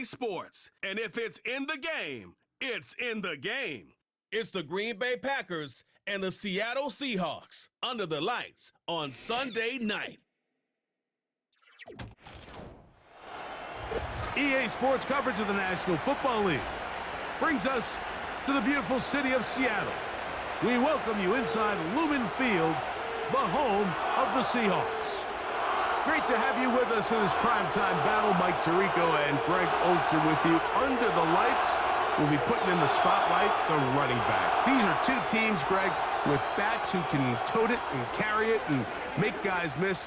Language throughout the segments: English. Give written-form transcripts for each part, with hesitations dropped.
Sports. And if it's in the game, it's in the game. It's the Green Bay Packers and the Seattle Seahawks under the lights on Sunday night. EA Sports coverage of the National Football League brings us to the beautiful city of Seattle. We welcome you inside Lumen Field, the home of the Seahawks. Great to have you with us in this primetime battle. Mike Tirico and Greg Olson with you. Under the lights, we'll be putting in the spotlight the running backs. These are two teams, Greg, with backs who can tote it and carry it and make guys miss.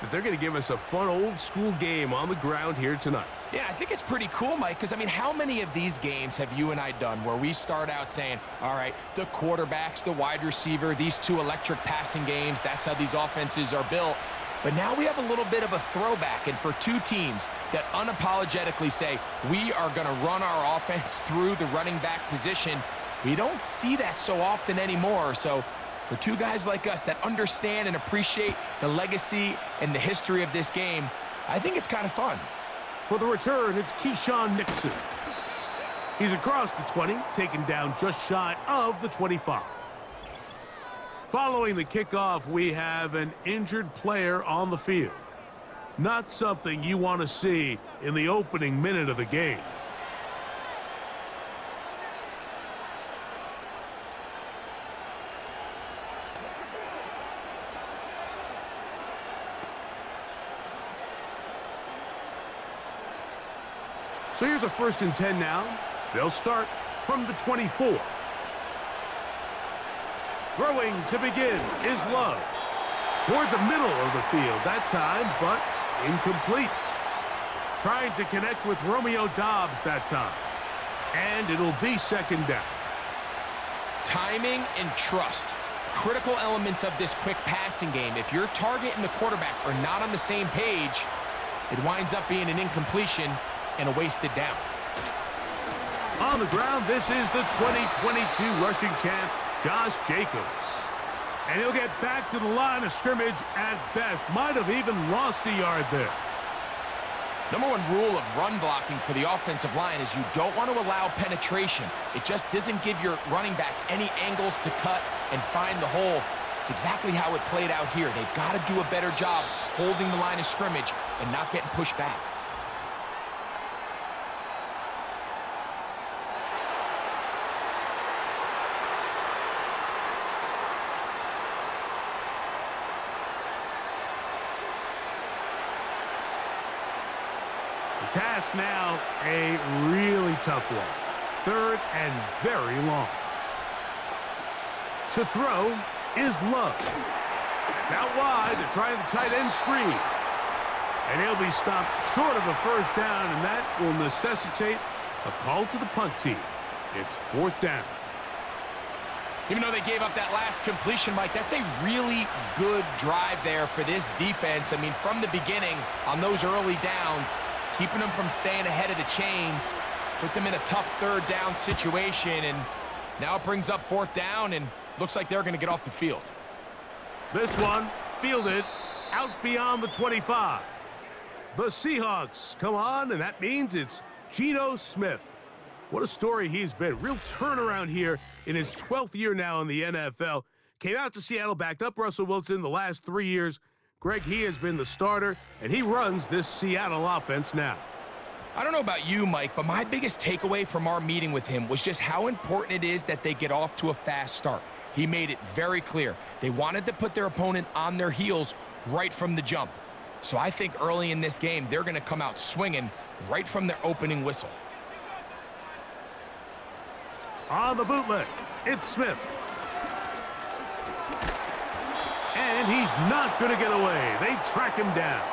But they're going to give us a fun old-school game on the ground here tonight. Yeah, I think it's pretty cool, Mike, because, I mean, how many of these games have you and I done where we start out saying, all right, the quarterbacks, the wide receiver, these two electric passing games, that's how these offenses are built. But now we have a little bit of a throwback, and for two teams that unapologetically say, we are going to run our offense through the running back position, we don't see that so often anymore. So for two guys like us that understand and appreciate the legacy and the history of this game, I think it's kind of fun. For the return, it's Keyshawn Nixon. He's across the 20, taken down just shy of the 25. Following the kickoff, we have an injured player on the field. Not something you want to see in the opening minute of the game. So here's a 1st and 10 now. They'll start from the 24. Throwing to begin is Love. Toward the middle of the field that time, but incomplete. Trying to connect with Romeo Doubs that time. And it'll be 2nd down. Timing and trust. Critical elements of this quick passing game. If your target and the quarterback are not on the same page, it winds up being an incompletion and a wasted down. On the ground, this is the 2022 rushing champ, Josh Jacobs. And he'll get back to the line of scrimmage at best. Might have even lost a yard there. Number one rule of run blocking for the offensive line is you don't want to allow penetration. It just doesn't give your running back any angles to cut and find the hole. It's exactly how it played out here. They've got to do a better job holding the line of scrimmage and not getting pushed back. Task now, a really tough one. 3rd and very long. To throw is Love. It's out wide. They're trying the tight end screen. And he'll be stopped short of a 1st down, and that will necessitate a call to the punt team. It's 4th down. Even though they gave up that last completion, Mike, that's a really good drive there for this defense. I mean, from the beginning, on those early downs, keeping them from staying ahead of the chains, put them in a tough 3rd down situation, and now it brings up 4th down, and looks like they're going to get off the field. This one fielded out beyond the 25. The Seahawks come on, and that means it's Geno Smith. What a story he's been. Real turnaround here in his 12th year now in the NFL. Came out to Seattle, backed up Russell Wilson the last 3 years. Greg, he has been the starter, and he runs this Seattle offense now. I don't know about you, Mike, but my biggest takeaway from our meeting with him was just how important it is that they get off to a fast start. He made it very clear. They wanted to put their opponent on their heels right from the jump. So I think early in this game, they're going to come out swinging right from their opening whistle. On the bootleg, it's Smith. And he's not going to get away. They track him down.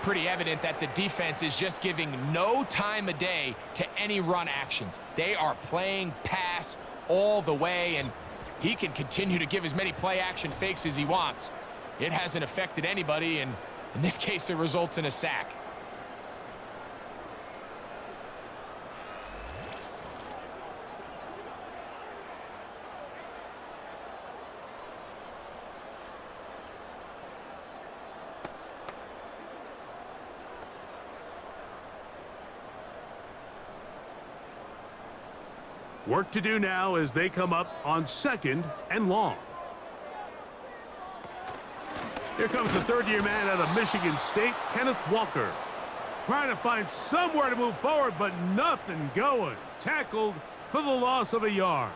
Pretty evident that the defense is just giving no time of day to any run actions. They are playing pass all the way, and he can continue to give as many play-action fakes as he wants. It hasn't affected anybody, and in this case, it results in a sack. Work to do now as they come up on 2nd and long. Here comes the third-year man out of Michigan State, Kenneth Walker. Trying to find somewhere to move forward, but nothing going. Tackled for the loss of a yard.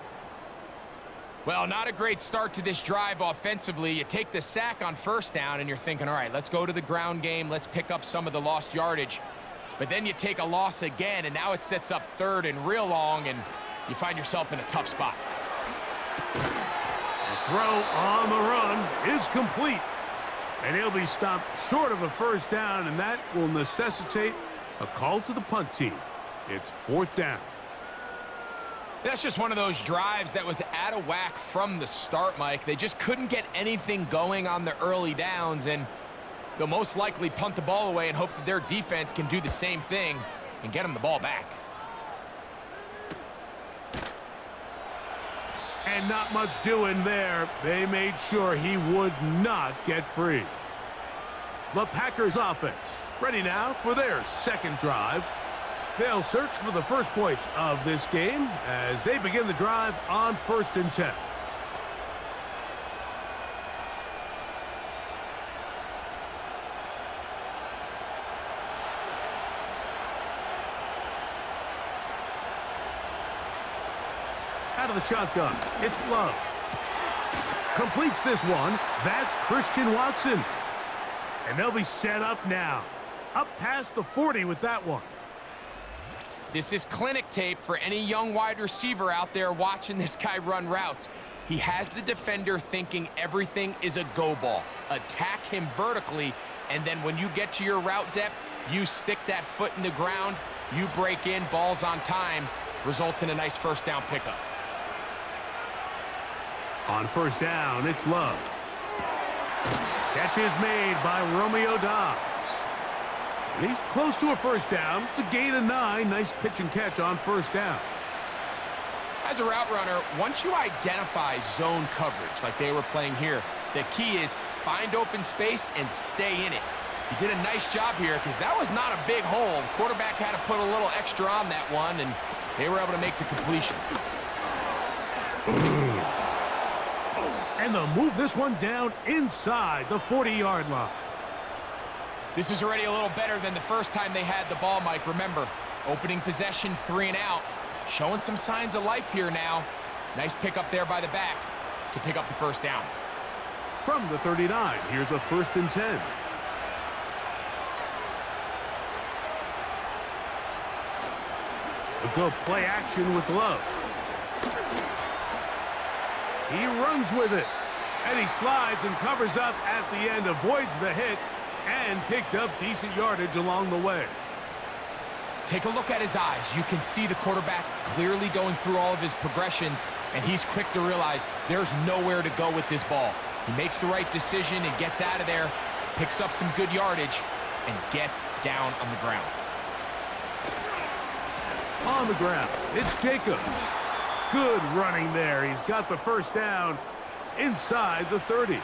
Well, not a great start to this drive offensively. You take the sack on 1st down, and you're thinking, all right, let's go to the ground game. Let's pick up some of the lost yardage. But then you take a loss again, and now it sets up 3rd and real long, and you find yourself in a tough spot. The throw on the run is complete. And he'll be stopped short of a 1st down, and that will necessitate a call to the punt team. It's 4th down. That's just one of those drives that was out of whack from the start, Mike. They just couldn't get anything going on the early downs, and they'll most likely punt the ball away and hope that their defense can do the same thing and get them the ball back. And not much doing there. They made sure he would not get free. The Packers offense ready now for their 2nd drive. They'll search for the first points of this game as they begin the drive on 1st and 10. Out of the shotgun, it's Love. Completes this one. That's Christian Watson. And they'll be set up now. Up past the 40 with that one. This is clinic tape for any young wide receiver out there watching this guy run routes. He has the defender thinking everything is a go ball. Attack him vertically, and then when you get to your route depth, you stick that foot in the ground, you break in, balls on time, results in a nice 1st down pickup. On 1st down, it's Love. Catch is made by Romeo Dobbs. And he's close to a 1st down. It's a gain of 9. Nice pitch and catch on 1st down. As a route runner, once you identify zone coverage like they were playing here, the key is find open space and stay in it. He did a nice job here because that was not a big hole. The quarterback had to put a little extra on that one, and they were able to make the completion. And they'll move this one down inside the 40-yard line. This is already a little better than the first time they had the ball, Mike. Remember, opening possession, 3 and out. Showing some signs of life here now. Nice pick up there by the back to pick up the 1st down. From the 39, here's a 1st and 10. A good play action with Love. He runs with it. And he slides and covers up at the end, avoids the hit, and picked up decent yardage along the way. Take a look at his eyes. You can see the quarterback clearly going through all of his progressions, and he's quick to realize there's nowhere to go with this ball. He makes the right decision and gets out of there, picks up some good yardage, and gets down on the ground. On the ground, it's Jacobs. Good running there. He's got the 1st down inside the 30.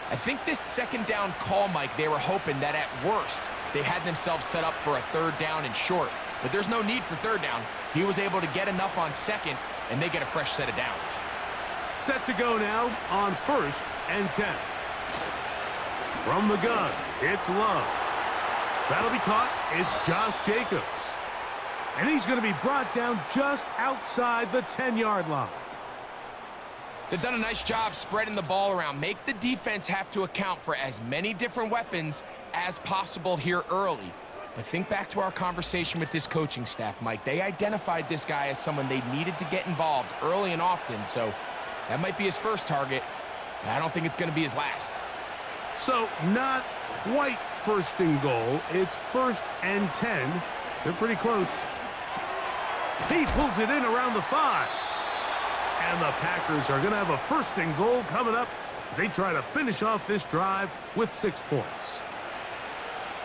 I think this 2nd down call, Mike, they were hoping that at worst they had themselves set up for a 3rd down and short. But there's no need for 3rd down. He was able to get enough on 2nd, and they get a fresh set of downs. Set to go now on 1st and 10. From the gun, it's Love. That'll be caught. It's Josh Jacobs. And he's going to be brought down just outside the 10-yard line. They've done a nice job spreading the ball around. Make the defense have to account for as many different weapons as possible here early. But think back to our conversation with this coaching staff, Mike. They identified this guy as someone they needed to get involved early and often, so that might be his first target. I don't think it's going to be his last. So not quite 1st and goal. It's 1st and 10. They're pretty close. He pulls it in around the 5. And the Packers are going to have a 1st and goal coming up as they try to finish off this drive with 6 points.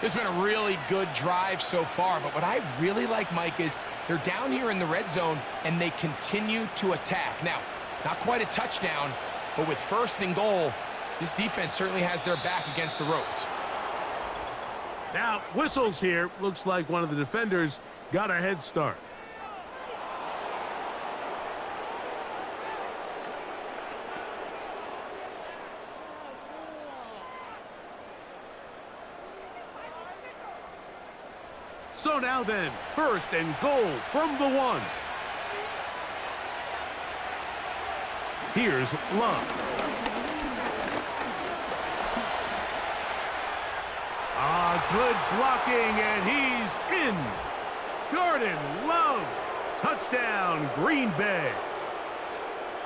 This has been a really good drive so far, but what I really like, Mike, is they're down here in the red zone and they continue to attack. Now, not quite a touchdown, but with 1st and goal, this defense certainly has their back against the ropes. Now, whistles here. Looks like one of the defenders got a head start. So now then, first and goal from the 1. Here's Love. Good blocking, and he's in. Jordan Love. Touchdown, Green Bay.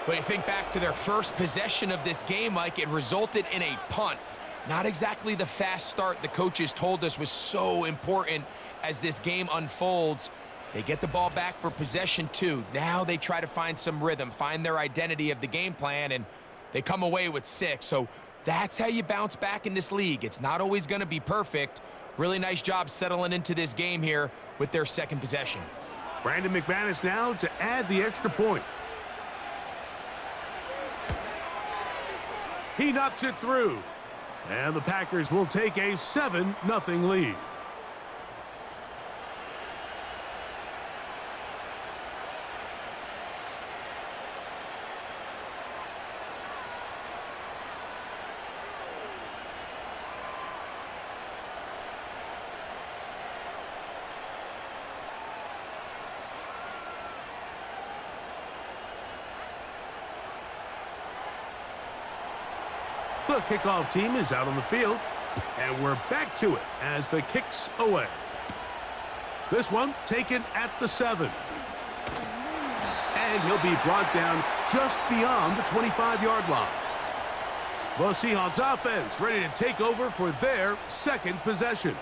But you think back to their first possession of this game, Mike, it resulted in a punt. Not exactly the fast start the coaches told us was so important as this game unfolds. They get the ball back for possession 2. Now they try to find some rhythm, find their identity of the game plan, and they come away with 6. So that's how you bounce back in this league. It's not always going to be perfect. Really nice job settling into this game here with their second possession. Brandon McManus now to add the extra point. He knocks it through. And the Packers will take a 7-0 lead. The kickoff team is out on the field, and we're back to it as the kick's away. This one taken at the 7. And he'll be brought down just beyond the 25-yard line. The Seahawks offense ready to take over for their second possession.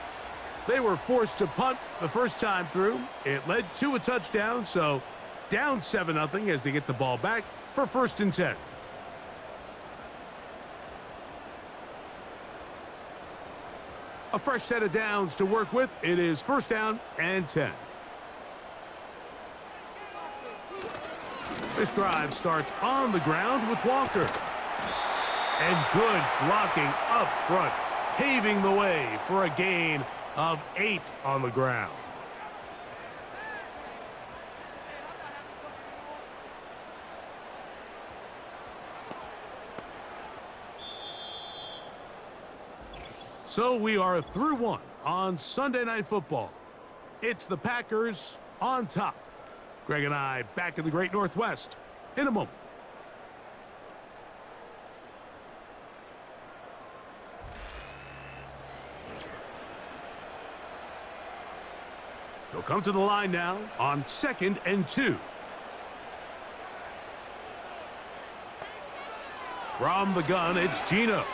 They were forced to punt the first time through. It led to a touchdown, so down 7-0 as they get the ball back for 1st and 10. A fresh set of downs to work with. It is 1st down and 10. This drive starts on the ground with Walker. And good blocking up front, paving the way for a gain of 8 on the ground. So we are through 1 on Sunday Night Football. It's the Packers on top. Greg and I back in the Great Northwest in a moment. They'll come to the line now on 2nd and 2. From the gun, it's Geno.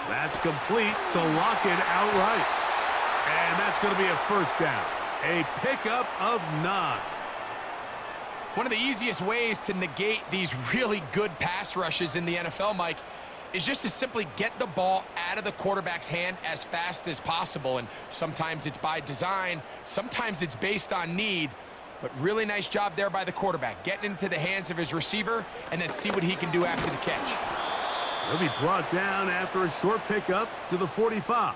That's complete to lock it outright. And that's going to be a 1st down. A pickup of 9. One of the easiest ways to negate these really good pass rushes in the NFL, Mike, is just to simply get the ball out of the quarterback's hand as fast as possible. And sometimes it's by design, sometimes it's based on need. But really nice job there by the quarterback, getting into the hands of his receiver and then see what he can do after the catch. He'll be brought down after a short pickup to the 45.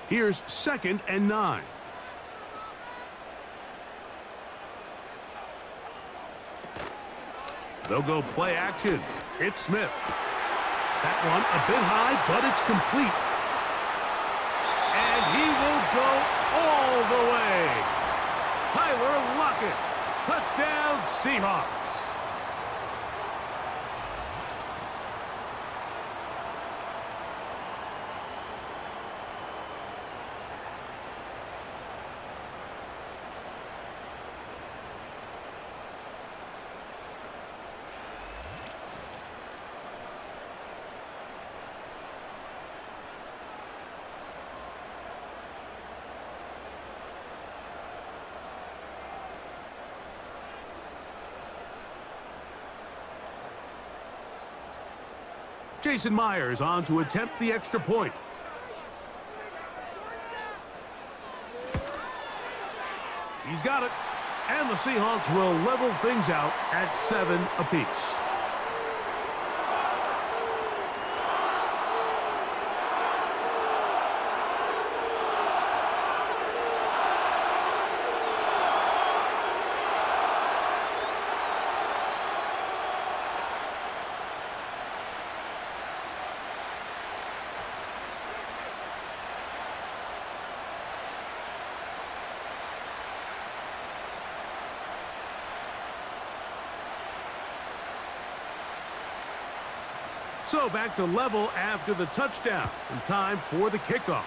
Here's 2nd and 9. They'll go play action. It's Smith. That one a bit high, but it's complete. And he will go all the way. Tyler Lockett. Touchdown, Seahawks. Jason Myers on to attempt the extra point. He's got it. And the Seahawks will level things out at 7 apiece. So back to level after the touchdown, and time for the kickoff.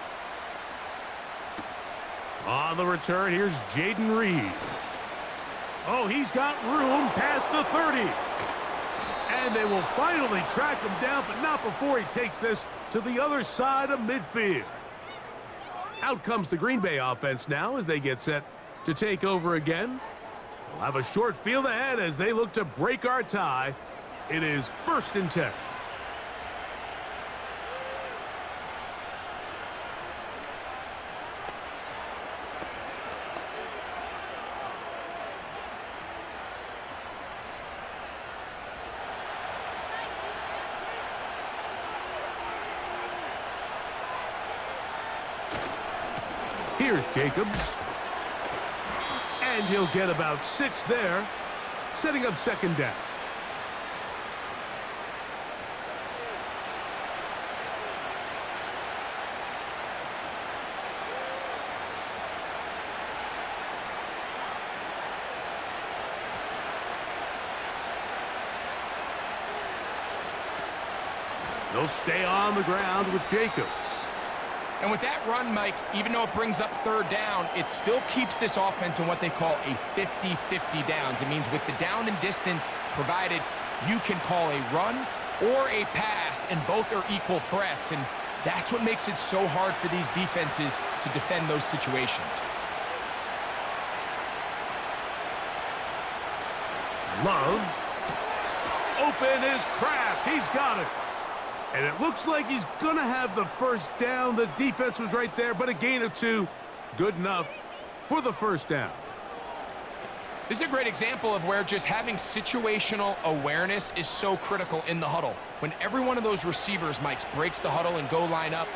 On the return, here's Jaden Reed. Oh, he's got room past the 30. And they will finally track him down, but not before he takes this to the other side of midfield. Out comes the Green Bay offense now as they get set to take over again. They'll have a short field ahead as they look to break our tie. It is 1st and 10. Here's Jacobs. And he'll get about 6 there, setting up 2nd down. They'll stay on the ground with Jacobs. And with that run, Mike, even though it brings up 3rd down, it still keeps this offense in what they call a 50-50 downs. It means with the down and distance provided, you can call a run or a pass, and both are equal threats. And that's what makes it so hard for these defenses to defend those situations. Love. Open is Kraft. He's got it. And it looks like he's going to have the 1st down. The defense was right there, but a gain of 2. Good enough for the 1st down. This is a great example of where just having situational awareness is so critical in the huddle. When every one of those receivers, Mike, breaks the huddle and go line up,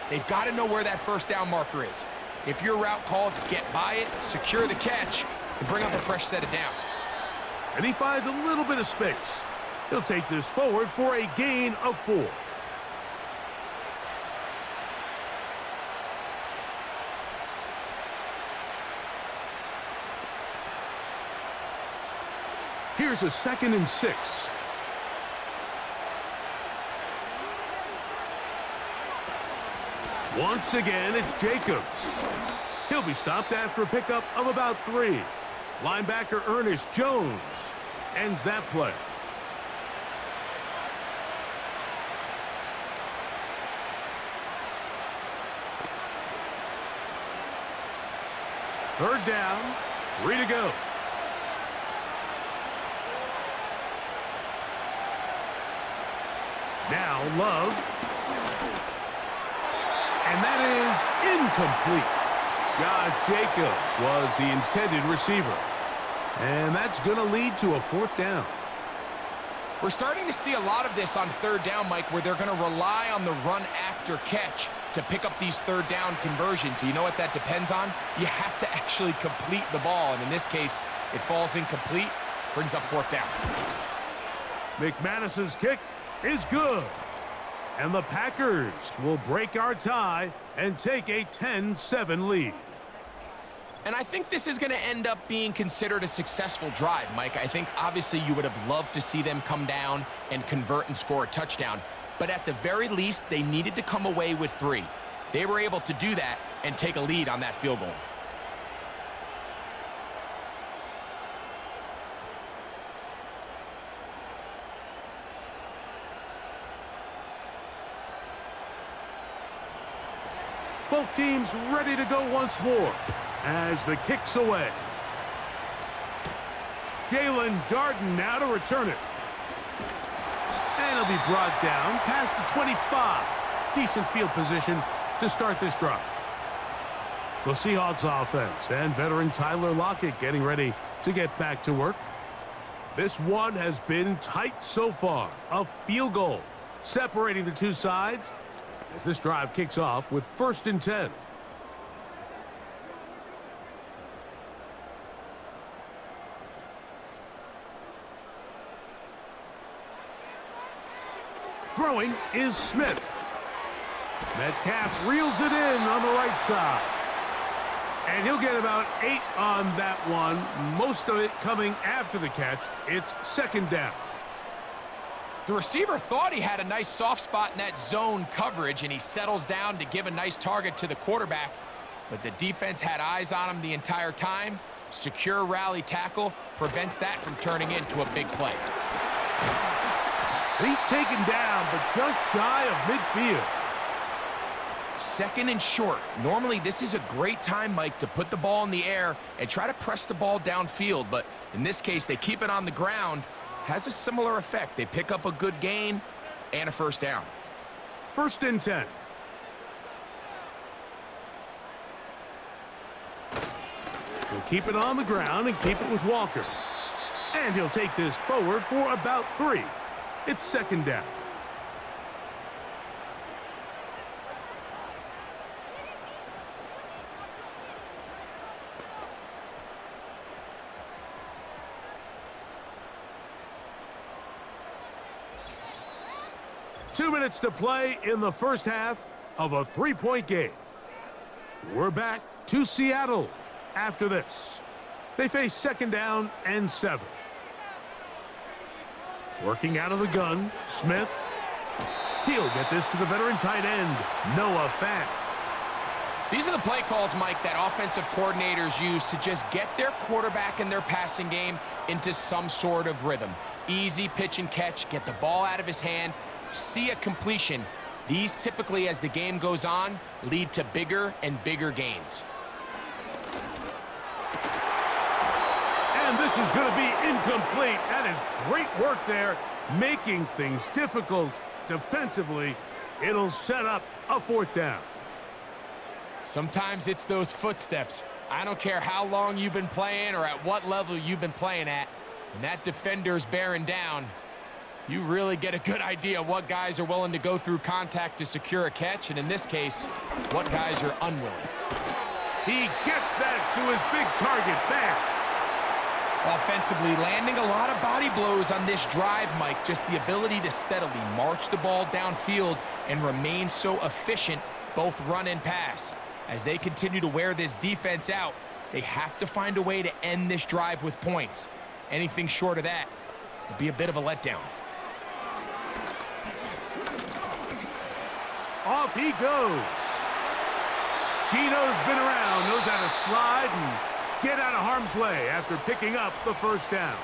they've got to know where that 1st down marker is. If your route calls, get by it, secure the catch, and bring up a fresh set of downs. And he finds a little bit of space. He'll take this forward for a gain of 4. Here's a 2nd and 6. Once again, it's Jacobs. He'll be stopped after a pickup of about 3. Linebacker Ernest Jones ends that play. Third down, 3 to go. Now Love. And that is incomplete. Josh Jacobs was the intended receiver. And that's going to lead to a 4th down. We're starting to see a lot of this on 3rd down, Mike, where they're going to rely on the run after catch to pick up these 3rd down conversions. So you know what that depends on? You have to actually complete the ball. And in this case, it falls incomplete, brings up 4th down. McManus's kick is good. And the Packers will break our tie and take a 10-7 lead. And I think this is going to end up being considered a successful drive, Mike. I think obviously you would have loved to see them come down and convert and score a touchdown. But at the very least, they needed to come away with 3. They were able to do that and take a lead on that field goal. Both teams ready to go once more as the kick's away. Jalen Darden now to return it. And he'll be brought down past the 25. Decent field position to start this drive. The Seahawks offense and veteran Tyler Lockett getting ready to get back to work. This one has been tight so far. A field goal separating the two sides as this drive kicks off with 1st and 10. Throwing is Smith. Metcalf reels it in on the right side. And he'll get about 8 on that one. Most of it coming after the catch. It's 2nd down. The receiver thought he had a nice soft spot in that zone coverage, and he settles down to give a nice target to the quarterback. But the defense had eyes on him the entire time. Secure rally tackle prevents that from turning into a big play. He's taken down, but just shy of midfield. Second and short. Normally, this is a great time, Mike, to put the ball in the air and try to press the ball downfield. But in this case, they keep it on the ground. Has a similar effect. They pick up a good gain and a first down. 1st and 10. He'll keep it on the ground and keep it with Walker. And he'll take this forward for about 3. It's 2nd down. Two minutes to play in the first half of a 3-point game. We're back to Seattle after this. They face 2nd down and 7. Working out of the gun, Smith. He'll get this to the veteran tight end, Noah Fant. These are the play calls, Mike, that offensive coordinators use to just get their quarterback and their passing game into some sort of rhythm. Easy pitch and catch, get the ball out of his hand, see a completion. These typically, as the game goes on, lead to bigger and bigger gains. And this is going to be incomplete. That is great work there, making things difficult defensively. It'll set up a 4th down. Sometimes it's those footsteps. I don't care how long you've been playing or at what level you've been playing at. When that defender's bearing down, you really get a good idea what guys are willing to go through contact to secure a catch, and in this case, what guys are unwilling. He gets that to his big target, Fant. Offensively, landing a lot of body blows on this drive, Mike. Just the ability to steadily march the ball downfield and remain so efficient, both run and pass. As they continue to wear this defense out, they have to find a way to end this drive with points. Anything short of that would be a bit of a letdown. Off he goes. Gino's been around, knows how to slide and get out of harm's way after picking up the first down.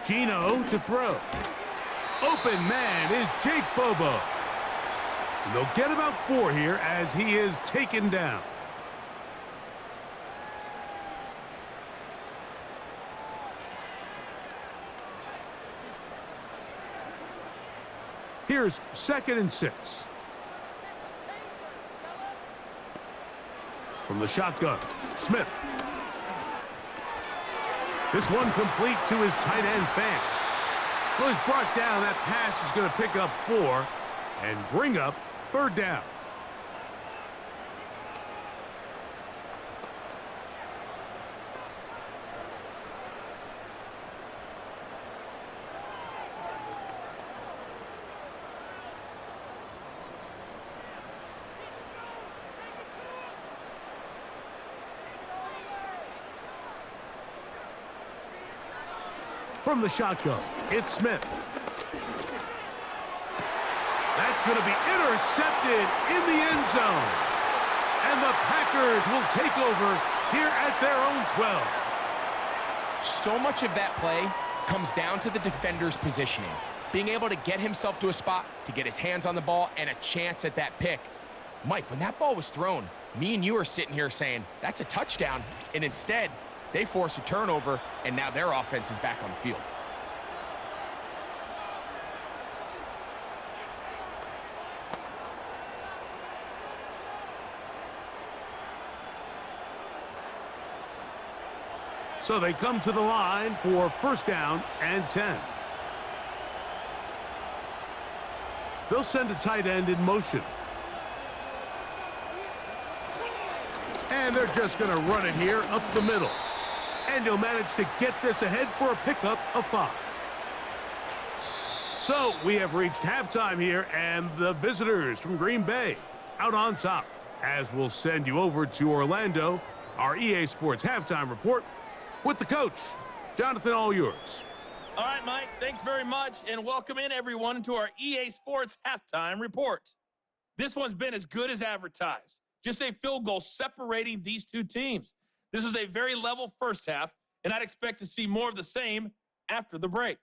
Gino to throw. Open man is Jake Bobo. And they'll get about 4 here as he is taken down. Here's 2nd and 6. From the shotgun, Smith. This one complete to his tight end, Fant. Well, he's brought down. That pass is going to pick up 4 and bring up 3rd down. From the shotgun, it's Smith. That's going to be intercepted in the end zone. And the Packers will take over here at their own 12. So much of that play comes down to the defender's positioning. Being able to get himself to a spot, to get his hands on the ball, and a chance at that pick. Mike, when that ball was thrown, me and you are sitting here saying, that's a touchdown. And instead, they force a turnover, and now their offense is back on the field. So they come to the line for 1st down and 10. They'll send a tight end in motion. And they're just going to run it here up the middle. And he'll manage to get this ahead for a pickup of 5. So we have reached halftime here, and the visitors from Green Bay out on top. As we'll send you over to Orlando, our EA Sports halftime report with the coach. Jonathan, all yours. All right, Mike, thanks very much, and welcome in everyone to our EA Sports halftime report. This one's been as good as advertised. Just a field goal separating these two teams. This was a very level first half, and I'd expect to see more of the same after the break.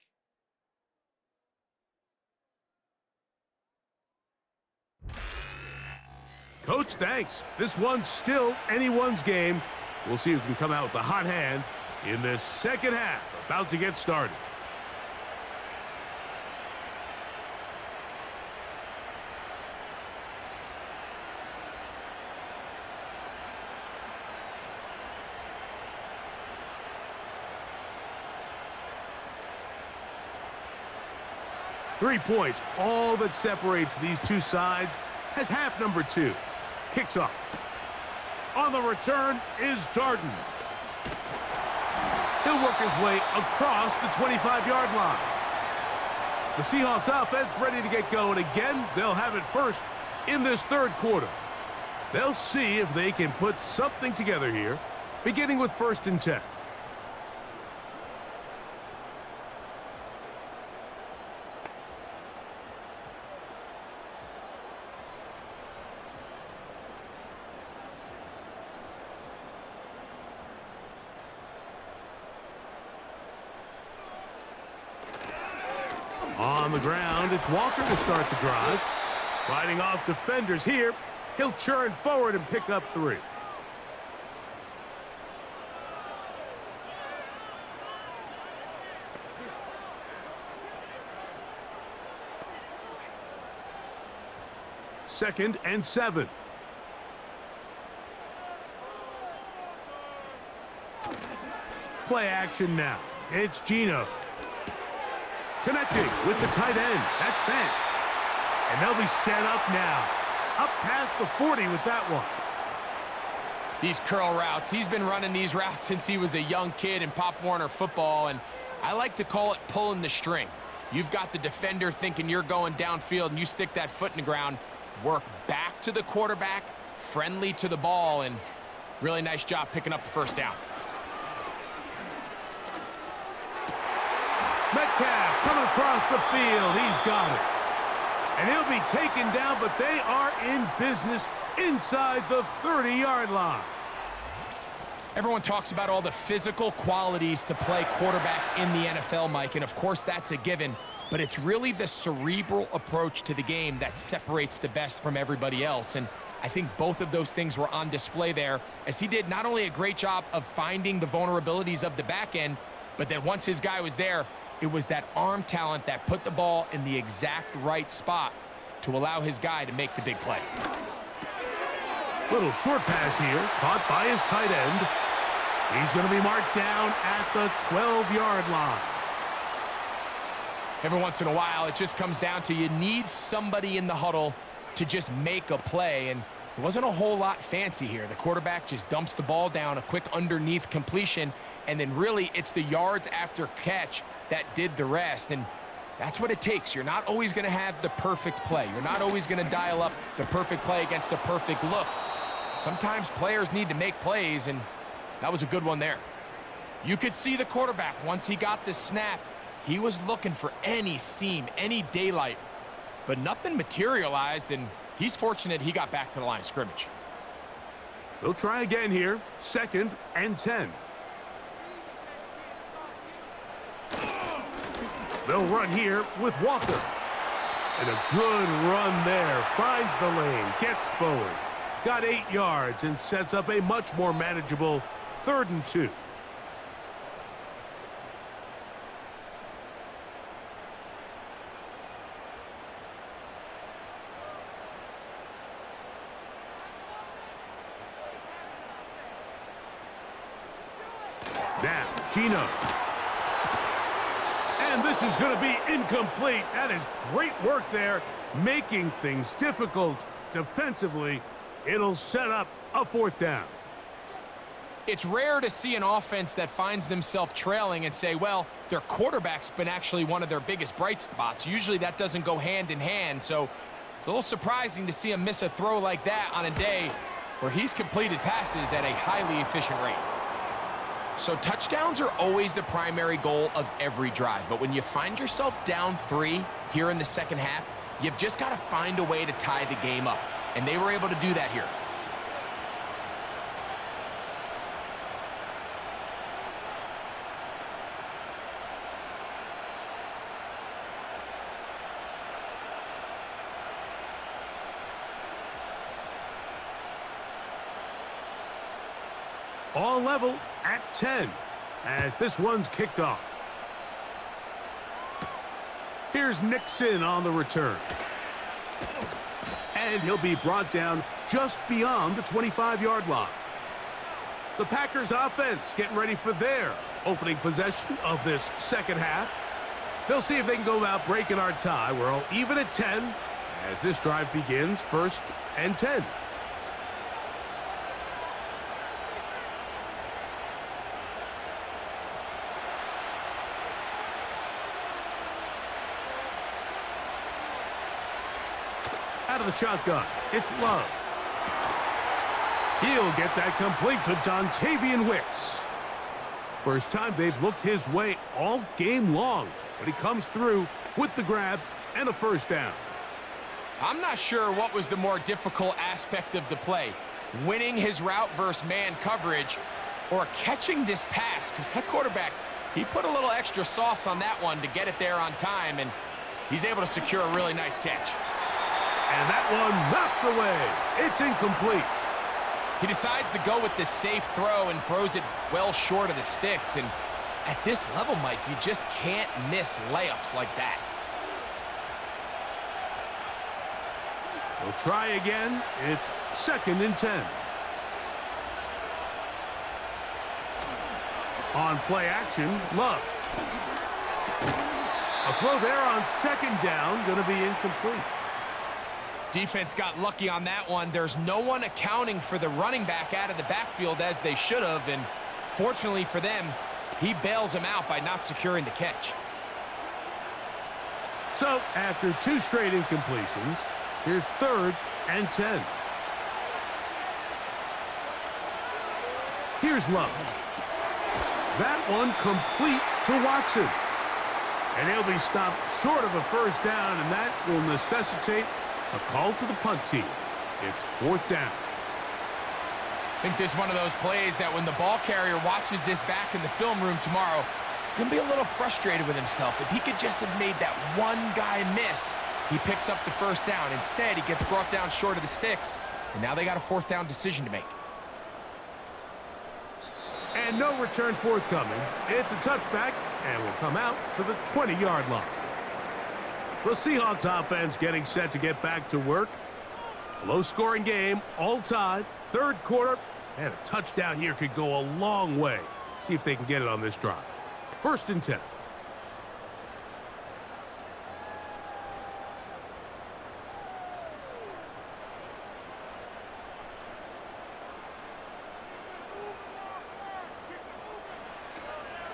Coach, thanks. This one's still anyone's game. We'll see who can come out with the hot hand in this second half. About to get started. Three points, all that separates these two sides, has half number 2. Kicks off. On the return is Darden. He'll work his way across the 25-yard line. The Seahawks offense ready to get going again. They'll have it first in this third quarter. They'll see if they can put something together here, beginning with 1st and 10. On the ground, it's Walker to start the drive. Fighting off defenders here. He'll churn forward and pick up 3. Second and 7. Play action now. It's Gino. Connecting with the tight end. That's Fant. And they'll be set up now. Up past the 40 with that one. These curl routes, he's been running these routes since he was a young kid in Pop Warner football, and I like to call it pulling the string. You've got the defender thinking you're going downfield, and you stick that foot in the ground, work back to the quarterback, friendly to the ball, and really nice job picking up the first down. Metcalf coming across the field. He's got it. And he'll be taken down, but they are in business inside the 30-yard line. Everyone talks about all the physical qualities to play quarterback in the NFL, Mike, and of course that's a given, but it's really the cerebral approach to the game that separates the best from everybody else, and I think both of those things were on display there, as he did not only a great job of finding the vulnerabilities of the back end, but then once his guy was there, it was that arm talent that put the ball in the exact right spot to allow his guy to make the big play. Little short pass here, caught by his tight end. He's going to be marked down at the 12-yard line. Every once in a while, it just comes down to you need somebody in the huddle to just make a play, and it wasn't a whole lot fancy here. The quarterback just dumps the ball down, a quick underneath completion, and then really it's the yards after catch that did the rest, and that's what it takes. You're not always going to have the perfect play. You're not always going to dial up the perfect play against the perfect look. Sometimes players need to make plays, and that was a good one there. You could see the quarterback, once he got the snap, he was looking for any seam, any daylight, but nothing materialized, and he's fortunate he got back to the line of scrimmage. They'll try again here, 2nd and 10. They'll run here with Walker. And a good run there. Finds the lane, gets forward. Got 8 yards and sets up a much more manageable 3rd and 2. Now, Gino. And this is going to be incomplete. That is great work there, making things difficult defensively. It'll set up a 4th down. It's rare to see an offense that finds themselves trailing and say, well, their quarterback's been actually one of their biggest bright spots. Usually that doesn't go hand in hand, so it's a little surprising to see him miss a throw like that on a day where he's completed passes at a highly efficient rate. So touchdowns are always the primary goal of every drive, but when you find yourself down 3 here in the second half, you've just got to find a way to tie the game up, and they were able to do that here. All level at 10 as this one's kicked off. Here's Nixon on the return. And he'll be brought down just beyond the 25-yard line. The Packers offense getting ready for their opening possession of this second half. They'll see if they can go about breaking our tie. We're all even at 10 as this drive begins, 1st and 10. Out of the shotgun, it's Love. He'll get that complete to Dontavian Wicks. First time they've looked his way all game long, but he comes through with the grab and a first down. I'm not sure what was the more difficult aspect of the play, winning his route versus man coverage or catching this pass, because that quarterback, he put a little extra sauce on that one to get it there on time, and he's able to secure a really nice catch. And that one knocked away. It's incomplete. He decides to go with this safe throw and throws it well short of the sticks. And at this level, Mike, you just can't miss layups like that. We'll try again. It's 2nd and 10. On play action, Love. A throw there on 2nd down, going to be incomplete. Defense got lucky on that one. There's no one accounting for the running back out of the backfield as they should have, and fortunately for them, he bails him out by not securing the catch. So, after 2 straight incompletions, here's 3rd and 10. Here's Love. That one complete to Watson. And he'll be stopped short of a first down, and that will necessitate a call to the punt team. It's 4th down. I think this is one of those plays that when the ball carrier watches this back in the film room tomorrow, he's going to be a little frustrated with himself. If he could just have made that one guy miss, he picks up the first down. Instead, he gets brought down short of the sticks, and now they got a 4th down decision to make. And no return forthcoming. It's a touchback, and will come out to the 20-yard line. The Seahawks offense getting set to get back to work. A low-scoring game, all tied, 3rd quarter, and a touchdown here could go a long way. See if they can get it on this drive. 1st and 10.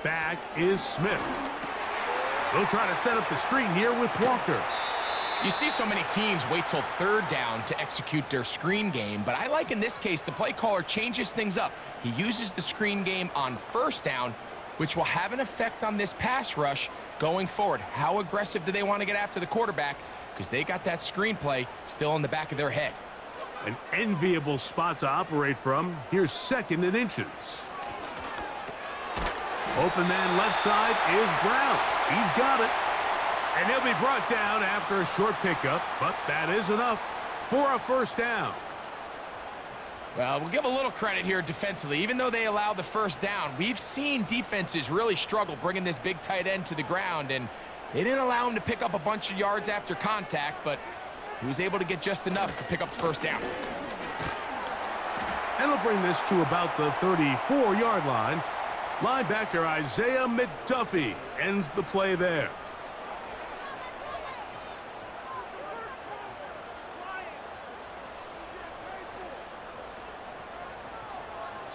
Back is Smith. They'll try to set up the screen here with Walker. You see so many teams wait till 3rd down to execute their screen game, but I like in this case the play caller changes things up. He uses the screen game on 1st down, which will have an effect on this pass rush going forward. How aggressive do they want to get after the quarterback? Because they got that screen play still in the back of their head. An enviable spot to operate from. Here's 2nd and inches. Open man left side is Brown. He's got it. And he'll be brought down after a short pickup, but that is enough for a first down. Well, we'll give a little credit here defensively. Even though they allowed the first down, we've seen defenses really struggle bringing this big tight end to the ground, and they didn't allow him to pick up a bunch of yards after contact, but he was able to get just enough to pick up the first down. And he'll bring this to about the 34-yard line. Linebacker Isaiah McDuffie ends the play there.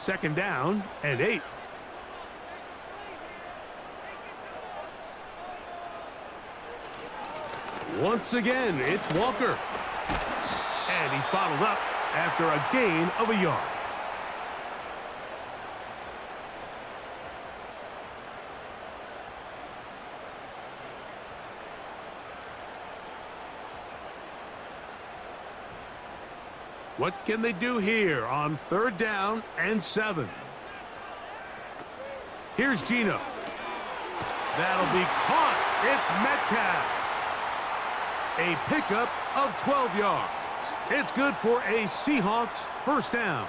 Second down and 8. Once again, it's Walker. And he's bottled up after a gain of a yard. What can they do here on third down and 7? Here's Gino. That'll be caught. It's Metcalf. A pickup of 12 yards. It's good for a Seahawks first down.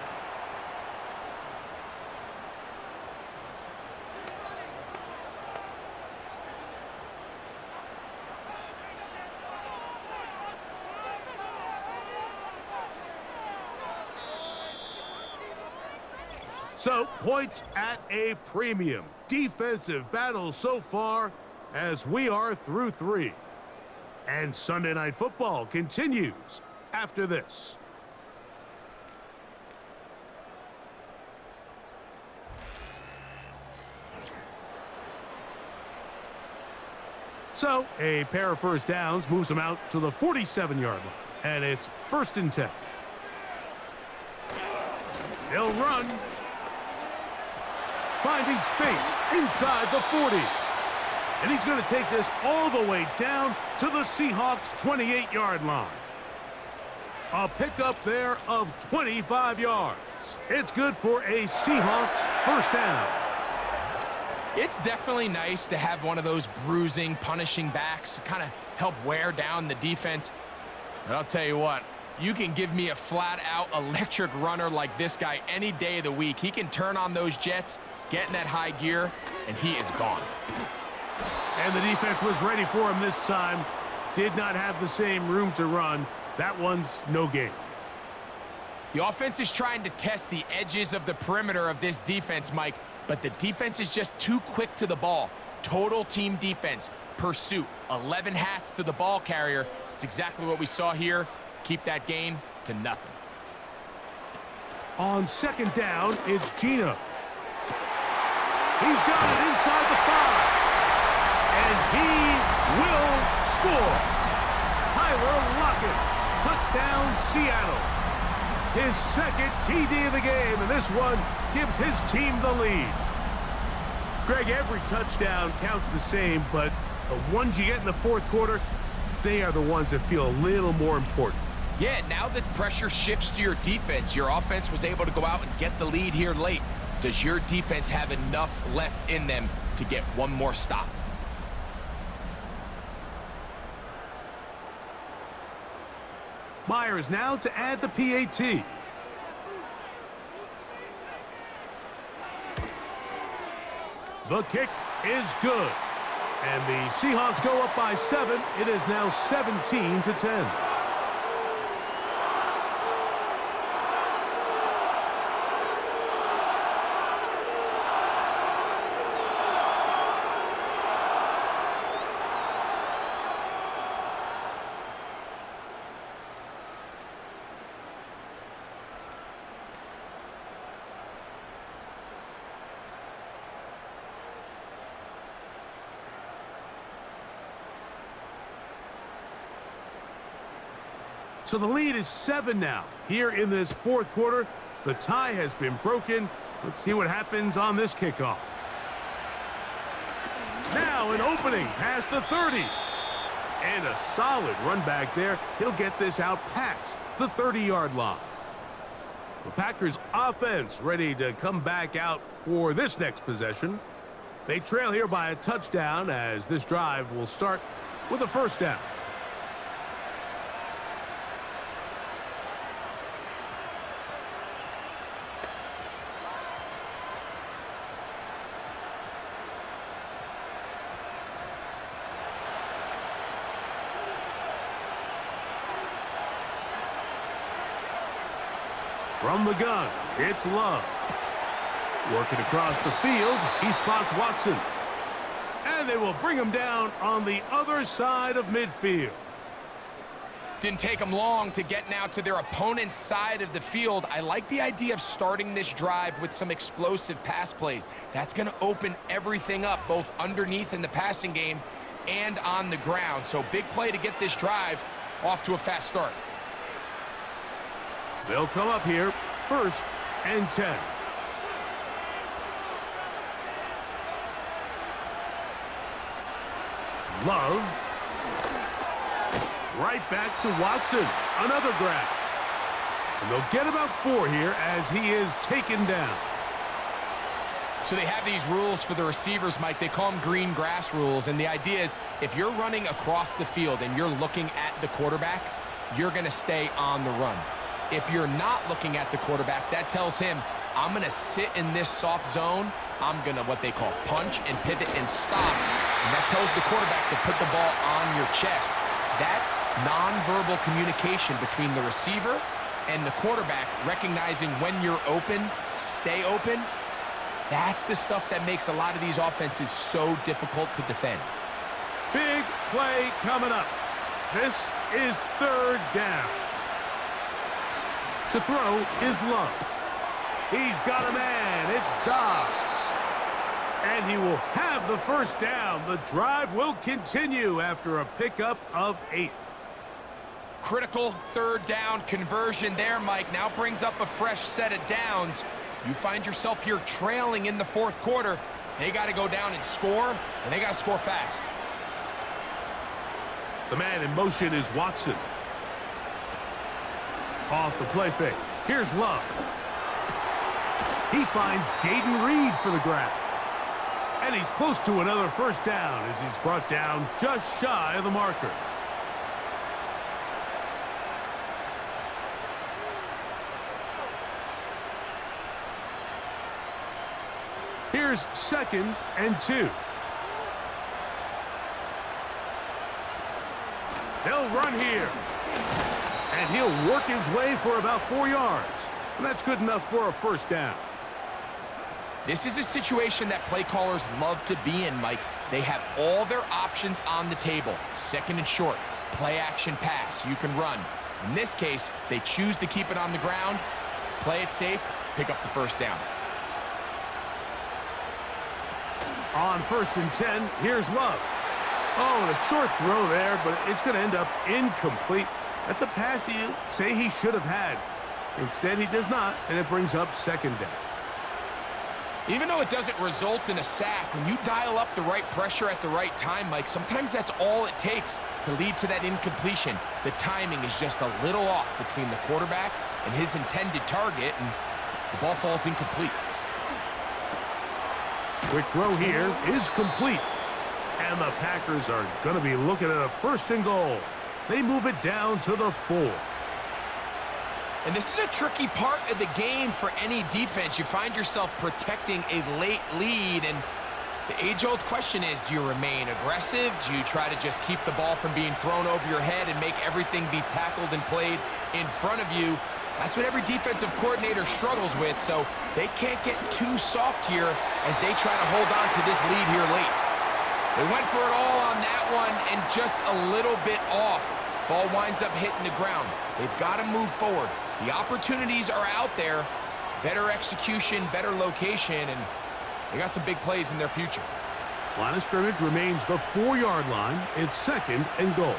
So, points at a premium. Defensive battle so far as we are through 3. And Sunday Night Football continues after this. So, a pair of first downs moves them out to the 47-yard line. And it's 1st and 10. They'll run. Finding space inside the 40. And he's going to take this all the way down to the Seahawks' 28-yard line. A pickup there of 25 yards. It's good for a Seahawks first down. It's definitely nice to have one of those bruising, punishing backs to kind of help wear down the defense. But I'll tell you what, you can give me a flat-out electric runner like this guy any day of the week. He can turn on those jets, get in that high gear, and he is gone. And the defense was ready for him this time. Did not have the same room to run. That one's no gain. The offense is trying to test the edges of the perimeter of this defense, Mike, but the defense is just too quick to the ball. Total team defense, pursuit, 11 hats to the ball carrier. It's exactly what we saw here. Keep that gain to nothing. On second down, it's Gino. He's got it inside the 5. And he will score. Tyler Lockett. Touchdown, Seattle. His second TD of the game, and this one gives his team the lead. Greg, every touchdown counts the same, but the ones you get in the fourth quarter, they are the ones that feel a little more important. Yeah, now that pressure shifts to your defense, your offense was able to go out and get the lead here late. Does your defense have enough left in them to get one more stop? Myers now to add the PAT. The kick is good. And the Seahawks go up by 7. It is now 17-10. So the lead is 7 now. Here in this fourth quarter, the tie has been broken. Let's see what happens on this kickoff. Now an opening past the 30. And a solid run back there. He'll get this out past the 30-yard line. The Packers offense ready to come back out for this next possession. They trail here by a touchdown as this drive will start with a first down. From the gun, it's Love. Working across the field, he spots Watson. And they will bring him down on the other side of midfield. Didn't take them long to get now to their opponent's side of the field. I like the idea of starting this drive with some explosive pass plays. That's going to open everything up, both underneath in the passing game and on the ground. So big play to get this drive off to a fast start. They'll come up here, 1st and 10. Love. Right back to Watson. Another grab. And they'll get about 4 here as he is taken down. So they have these rules for the receivers, Mike. They call them green grass rules. And the idea is if you're running across the field and you're looking at the quarterback, you're going to stay on the run. If you're not looking at the quarterback, that tells him, I'm going to sit in this soft zone. I'm going to what they call punch and pivot and stop. And that tells the quarterback to put the ball on your chest. That nonverbal communication between the receiver and the quarterback, recognizing when you're open, stay open, that's the stuff that makes a lot of these offenses so difficult to defend. Big play coming up. This is 3rd down. To throw is Love. He's got a man. It's Dobbs. And he will have the 1st down. The drive will continue after a pickup of 8. Critical 3rd down conversion there, Mike. Now brings up a fresh set of downs. You find yourself here trailing in the 4th quarter. They got to go down and score, and they got to score fast. The man in motion is Watson. Off the play fake. Here's Love. He finds Jaden Reed for the grab. And he's close to another 1st down as he's brought down just shy of the marker. Here's 2nd and 2. They'll run here. And he'll work his way for about 4 yards. And that's good enough for a 1st down. This is a situation that play callers love to be in, Mike. They have all their options on the table. 2nd and short, play action pass. You can run. In this case, they choose to keep it on the ground, play it safe, pick up the 1st down. On 1st and 10, here's Love. Oh, and a short throw there, but it's going to end up incomplete. That's a pass you say he should have had. Instead, he does not, and it brings up 2nd down. Even though it doesn't result in a sack, when you dial up the right pressure at the right time, Mike, sometimes that's all it takes to lead to that incompletion. The timing is just a little off between the quarterback and his intended target, and the ball falls incomplete. Quick throw here is complete. And the Packers are going to be looking at a 1st and goal. They move it down to the 4. And this is a tricky part of the game for any defense. You find yourself protecting a late lead, and the age-old question is, do you remain aggressive? Do you try to just keep the ball from being thrown over your head and make everything be tackled and played in front of you? That's what every defensive coordinator struggles with, so they can't get too soft here as they try to hold on to this lead here late. They went for it all on that one and just a little bit off. Ball winds up hitting the ground. They've got to move forward. The opportunities are out there. Better execution, better location, and they got some big plays in their future. Line of scrimmage remains the 4-yard line. It's 2nd and goal.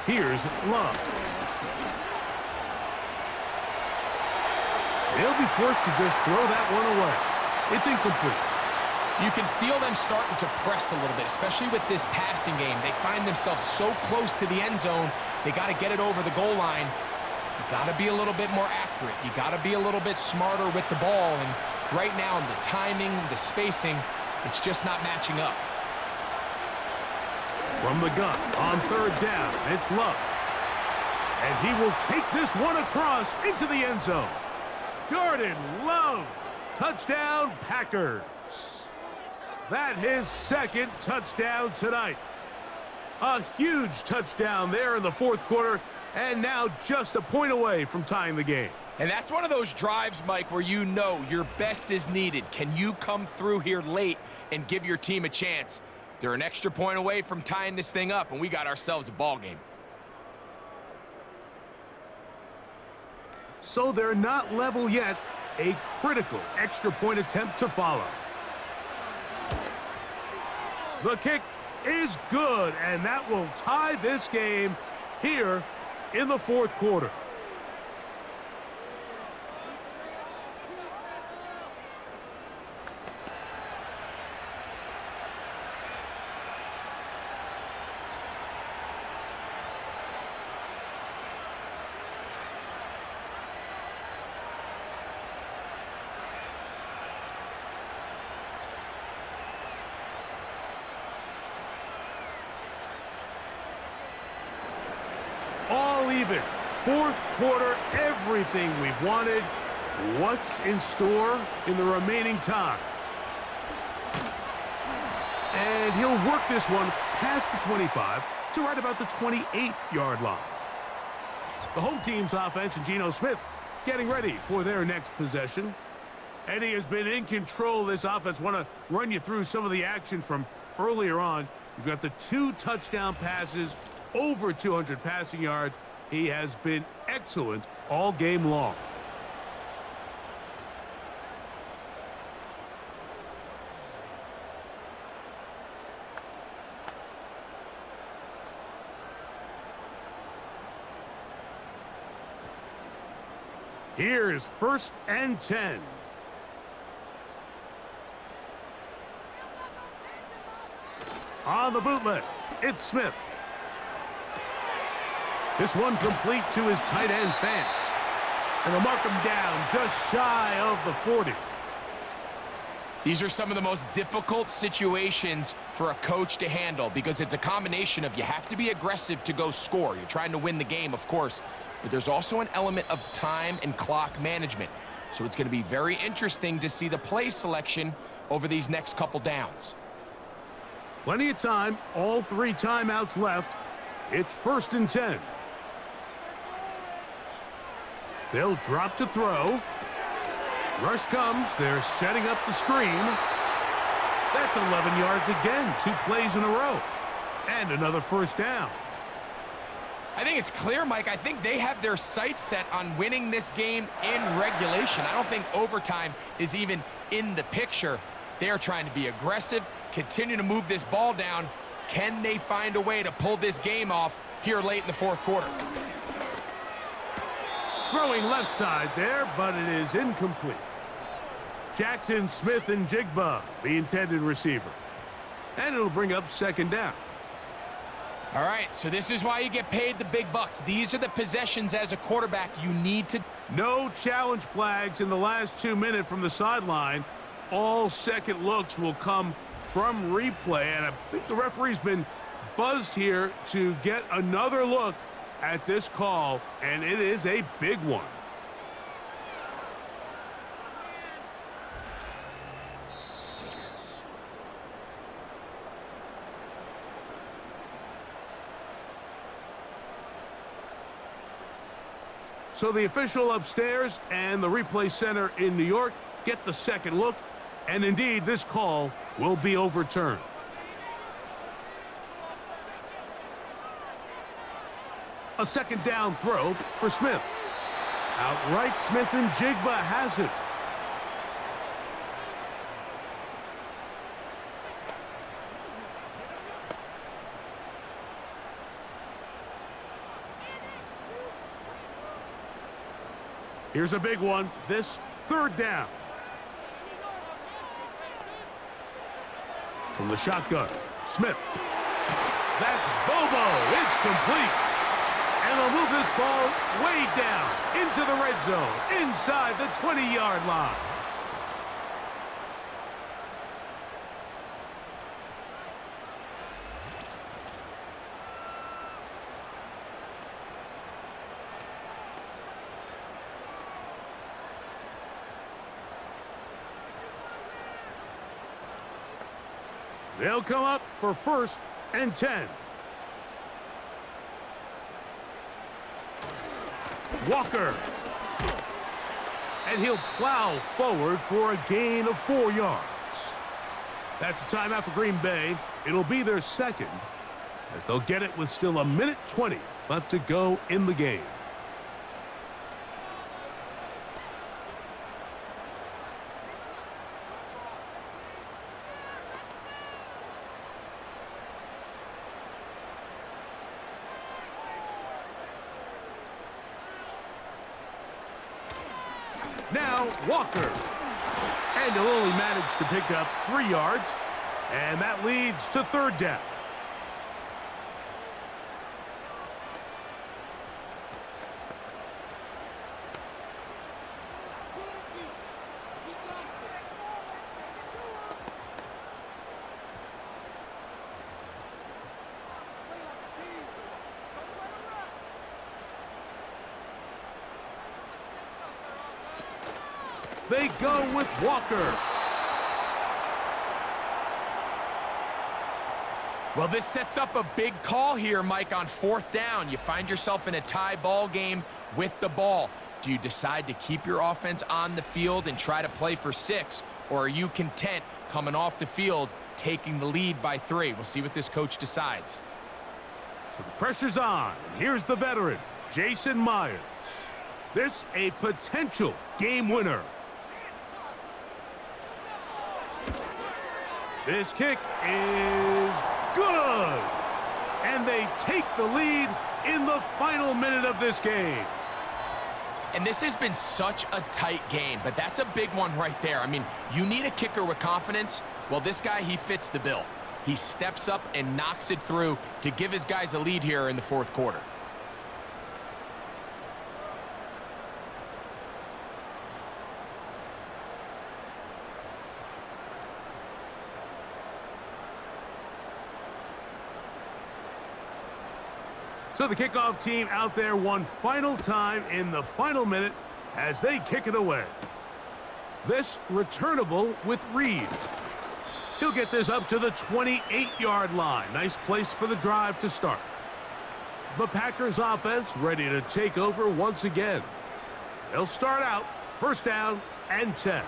Here's Love. They'll be forced to just throw that one away. It's incomplete. You can feel them starting to press a little bit, especially with this passing game. They find themselves so close to the end zone, they got to get it over the goal line. You got to be a little bit more accurate. You got to be a little bit smarter with the ball. And right now, the timing, the spacing, it's just not matching up. From the gun on 3rd down, it's Love. And he will take this one across into the end zone. Jordan Love, touchdown Packers. That his 2nd touchdown tonight. A huge touchdown there in the 4th quarter, and now just a point away from tying the game. And that's one of those drives, Mike, where you know your best is needed. Can you come through here late and give your team a chance? They're an extra point away from tying this thing up, and we got ourselves a ball game. So they're not level yet. A critical extra point attempt to follow. The kick is good, and that will tie this game here in the fourth quarter. All even. Fourth quarter, everything we've wanted. What's in store in the remaining time? And he'll work this one past the 25 to right about the 28-yard line. The home team's offense and Geno Smith getting ready for their next possession. And he has been in control of this offense. Want to run you through some of the action from earlier on. You've got the 2 touchdown passes, over 200 passing yards. He has been excellent all game long. Here's 1st and 10. On the bootleg, it's Smith. This one complete to his tight end, Fant. And they'll mark him down just shy of the 40. These are some of the most difficult situations for a coach to handle because it's a combination of you have to be aggressive to go score. You're trying to win the game, of course, but there's also an element of time and clock management. So it's going to be very interesting to see the play selection over these next couple downs. Plenty of time, all 3 timeouts left. It's 1st and 10. They'll drop to throw. Rush comes. They're setting up the screen. That's 11 yards again. 2 plays in a row. And another 1st down. I think it's clear, Mike. I think they have their sights set on winning this game in regulation. I don't think overtime is even in the picture. They are trying to be aggressive, continue to move this ball down. Can they find a way to pull this game off here late in the fourth quarter? Throwing left side there, but it is incomplete. Jackson, Smith, and Jigba, the intended receiver. And it'll bring up 2nd down. All right, so this is why you get paid the big bucks. These are the possessions as a quarterback you need to... No challenge flags in the last 2 minutes from the sideline. All second looks will come from replay, and I think the referee's been buzzed here to get another look at this call, and it is a big one. So the official upstairs and the replay center in New York get the second look, and indeed this call will be overturned. A 2nd down throw for Smith. Outright, Smith and Jigba has it. Here's a big one. This 3rd down. From the shotgun, Smith. That's Bobo. It's complete. And they'll move this ball way down into the red zone, inside the 20-yard line. They'll come up for 1st and 10. Walker. And he'll plow forward for a gain of 4 yards. That's a timeout for Green Bay. It'll be their second, as they'll get it with still 1:20 left to go in the game. Now Walker. And he'll only manage to pick up 3 yards. And that leads to third down. They go with Walker. Well, this sets up a big call here, Mike, on 4th down. You find yourself in a tie ball game with the ball. Do you decide to keep your offense on the field and try to play for 6, or are you content coming off the field, taking the lead by 3? We'll see what this coach decides. So the pressure's on, and here's the veteran, Jason Myers. This a potential game winner. This kick is good. And they take the lead in the final minute of this game. And this has been such a tight game, but that's a big one right there. I mean, you need a kicker with confidence. Well, this guy, he fits the bill. He steps up and knocks it through to give his guys a lead here in the 4th quarter. So the kickoff team out there one final time in the final minute as they kick it away. This returnable with Reed. He'll get this up to the 28-yard line. Nice place for the drive to start. The Packers offense ready to take over once again. They'll start out 1st down and 10.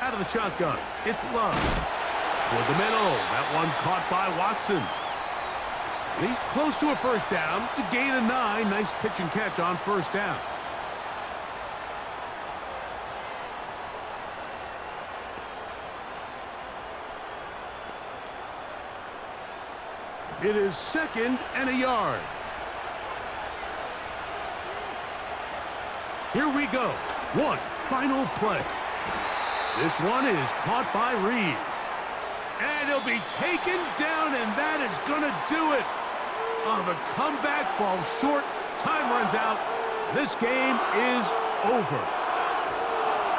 Out of the shotgun, it's Love. Toward the middle, that one caught by Watson. And he's close to a 1st down to gain a 9. Nice pitch and catch on 1st down. It is 2nd and a yard. Here we go. One final play. This one is caught by Reed. And he'll be taken down, and that is going to do it. Oh, the comeback falls short. Time runs out. This game is over.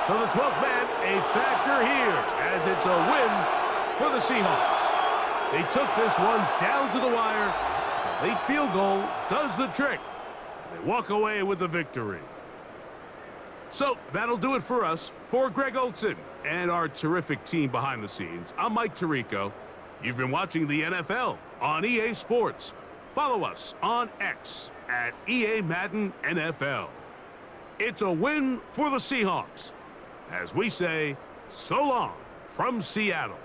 So the 12th man, a factor here, as it's a win for the Seahawks. They took this one down to the wire. The late field goal does the trick. And they walk away with the victory. So that'll do it for us. For Greg Olson and our terrific team behind the scenes, I'm Mike Tirico. You've been watching the NFL on EA Sports. Follow us on X at EA Madden NFL. It's a win for the Seahawks, as we say so long from Seattle.